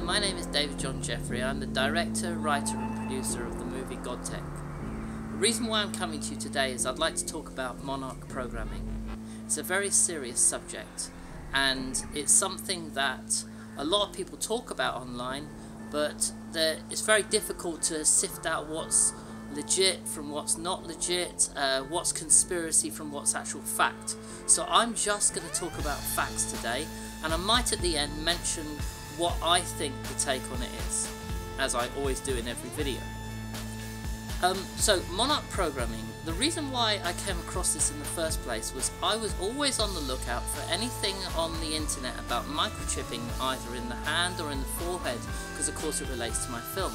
my name is David John Jeffrey. I'm the director, writer and producer of the movie Godtech. The reason why I'm coming to you today is I'd like to talk about Monarch Programming. It's a very serious subject, and it's something that a lot of people talk about online, but it's very difficult to sift out what's legit from what's not legit, what's conspiracy from what's actual fact. So I'm just going to talk about facts today, and I might at the end mention what I think the take on it is, as I always do in every video. So Monarch Programming, the reason why I came across this in the first place was I was always on the lookout for anything on the internet about microchipping either in the hand or in the forehead, because of course it relates to my film.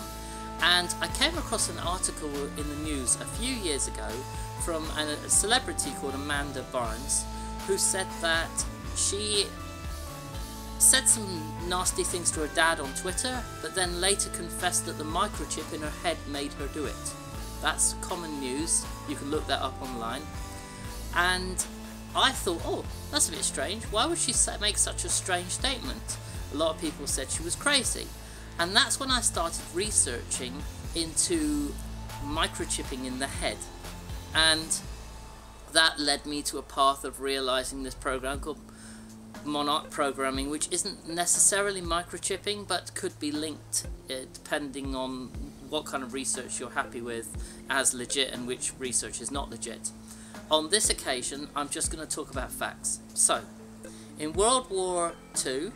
And I came across an article in the news a few years ago from a celebrity called Amanda Barnes, who said that she said some nasty things to her dad on Twitter, but then later confessed that the microchip in her head made her do it. That's common news, you can look that up online. And I thought, oh, that's a bit strange, why would she make such a strange statement? A lot of people said she was crazy. And that's when I started researching into microchipping in the head. And that led me to a path of realizing this program called Monarch Programming, which isn't necessarily microchipping, but could be linked depending on what kind of research you're happy with as legit and which research is not legit. On this occasion, I'm just going to talk about facts. So, in World War II,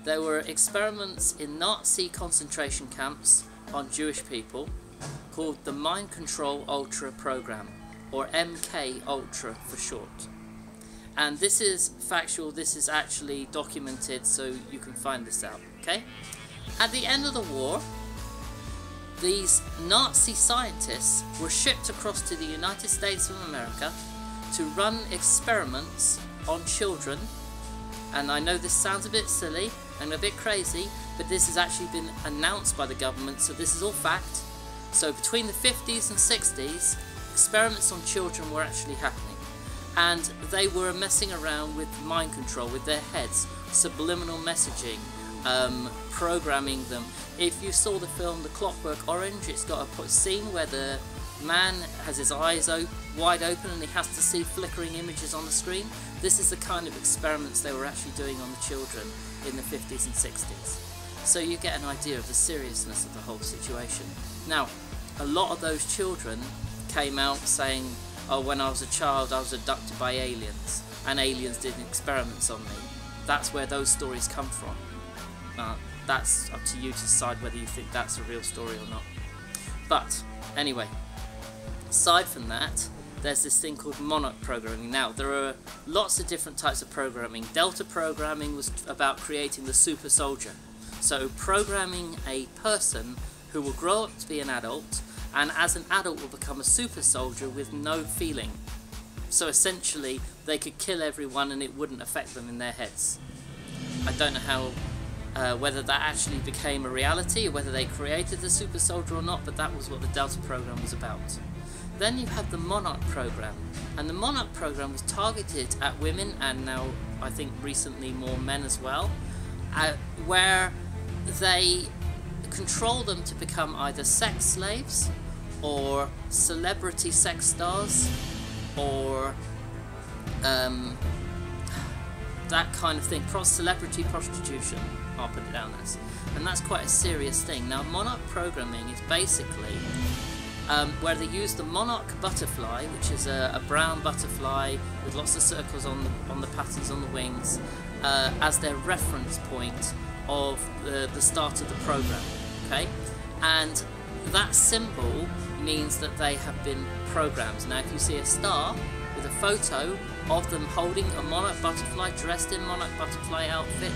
there were experiments in Nazi concentration camps on Jewish people called the Mind Control Ultra Program, or MK Ultra for short. And this is factual, this is actually documented, so you can find this out, okay? At the end of the war, these Nazi scientists were shipped across to the United States of America to run experiments on children. And I know this sounds a bit silly and a bit crazy, but this has actually been announced by the government, so this is all fact. So between the 50s and 60s, experiments on children were actually happening. And they were messing around with mind control, with their heads, subliminal messaging, programming them. If you saw the film The Clockwork Orange, it's got a scene where the man has his eyes wide open and he has to see flickering images on the screen. This is the kind of experiments they were actually doing on the children in the 50s and 60s. So you get an idea of the seriousness of the whole situation. Now, a lot of those children came out saying, oh, when I was a child I was abducted by aliens, and aliens did experiments on me. That's where those stories come from. That's up to you to decide whether you think that's a real story or not. But, anyway, aside from that, there's this thing called Monarch Programming. Now, there are lots of different types of programming. Delta Programming was about creating the super soldier. So, programming a person who will grow up to be an adult, and as an adult will become a super soldier with no feeling. So essentially they could kill everyone and it wouldn't affect them in their heads. I don't know how whether that actually became a reality or whether they created the super soldier or not, but that was what the Delta program was about. Then you have the Monarch Program, and the Monarch Program was targeted at women, and now I think recently more men as well, where they control them to become either sex slaves or celebrity sex stars or that kind of thing, celebrity prostitution, I'll put it down as. And that's quite a serious thing. Now, Monarch Programming is basically where they use the Monarch butterfly, which is a brown butterfly with lots of circles on the patterns on the wings, as their reference point of the start of the program. Okay, and that symbol means that they have been programmed. Now, if you see a star with a photo of them holding a monarch butterfly, dressed in monarch butterfly outfit,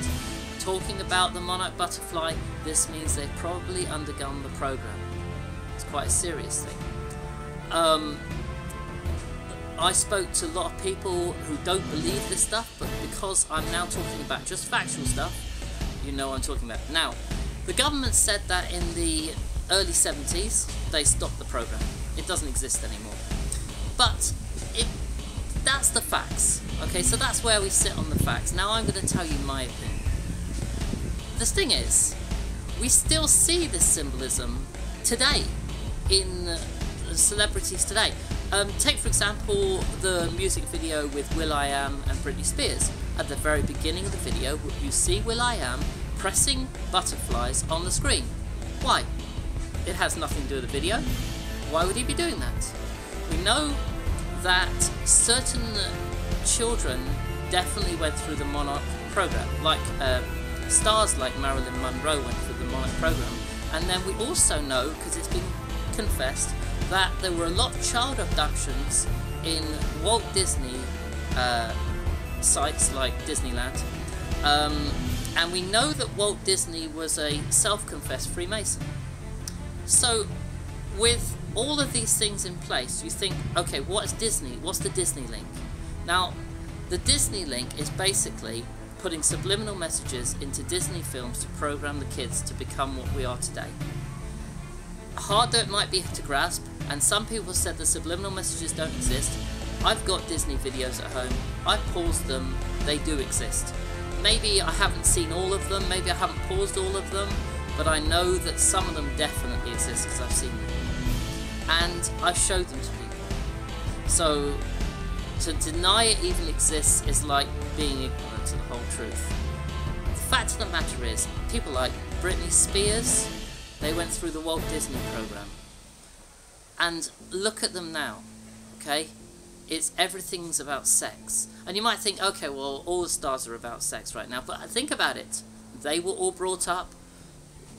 talking about the monarch butterfly, this means they've probably undergone the program. It's quite a serious thing. I spoke to a lot of people who don't believe this stuff, but because I'm now talking about just factual stuff, you know what I'm talking about. Now, the government said that in the early 70s they stopped the program. It doesn't exist anymore. But that's the facts. Okay, so that's where we sit on the facts. Now I'm going to tell you my opinion. The thing is, we still see this symbolism today in celebrities today. Take for example the music video with will.i.am and Britney Spears. At the very beginning of the video you see will.i.am pressing butterflies on the screen. Why? It has nothing to do with the video. Why would he be doing that? We know that certain children definitely went through the Monarch Program, like stars like Marilyn Monroe went through the Monarch Program. And then we also know, because it's been confessed, that there were a lot of child abductions in Walt Disney sites like Disneyland. And we know that Walt Disney was a self-confessed Freemason. So with all of these things in place, you think, okay, what is Disney? What's the Disney link? Now, the Disney link is basically putting subliminal messages into Disney films to program the kids to become what we are today. Hard though it might be to grasp, and some people said the subliminal messages don't exist. I've got Disney videos at home, I paused them, they do exist. Maybe I haven't seen all of them, maybe I haven't paused all of them, but I know that some of them definitely exist because I've seen them. And I've showed them to people. So to deny it even exists is like being ignorant to the whole truth. The fact of the matter is, people like Britney Spears, they went through the Walt Disney Program. And look at them now, okay? Everything's about sex. And you might think, okay, well, all the stars are about sex right now, but think about it. They were all brought up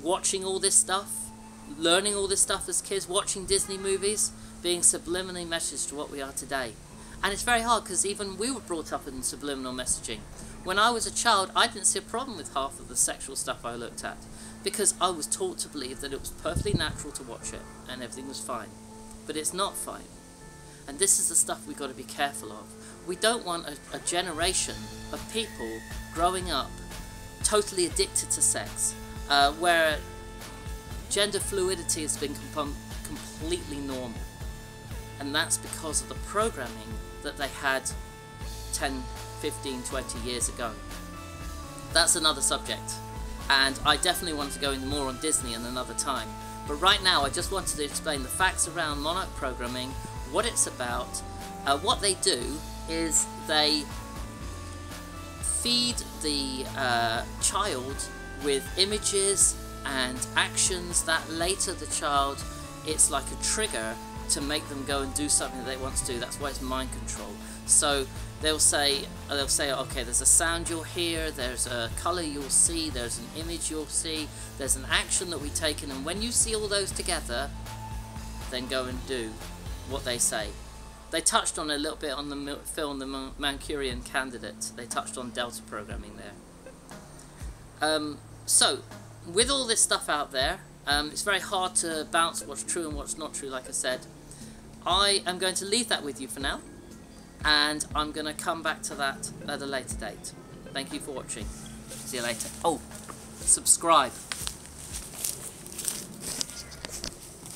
watching all this stuff, learning all this stuff as kids, watching Disney movies, being subliminally messaged to what we are today. And it's very hard because even we were brought up in subliminal messaging. When I was a child, I didn't see a problem with half of the sexual stuff I looked at because I was taught to believe that it was perfectly natural to watch it and everything was fine. But it's not fine. And this is the stuff we've got to be careful of. We don't want a generation of people growing up totally addicted to sex, where gender fluidity has been completely normal. And that's because of the programming that they had 10, 15, 20 years ago. That's another subject. And I definitely want to go into more on Disney in another time. But right now I just wanted to explain the facts around Monarch Programming, what it's about. What they do is they feed the child with images and actions that later the child, it's like a trigger to make them go and do something that they want to do. That's why it's mind control. So they'll say, okay, there's a sound you'll hear, there's a colour you'll see, there's an image you'll see, there's an action that we take in, and when you see all those together, then go and do what they say. They touched on a little bit on the film The Manchurian Candidate. They touched on Delta programming there. So, with all this stuff out there, it's very hard to bounce what's true and what's not true, like I said. I am going to leave that with you for now, and I'm going to come back to that at a later date. Thank you for watching. See you later. Oh, subscribe.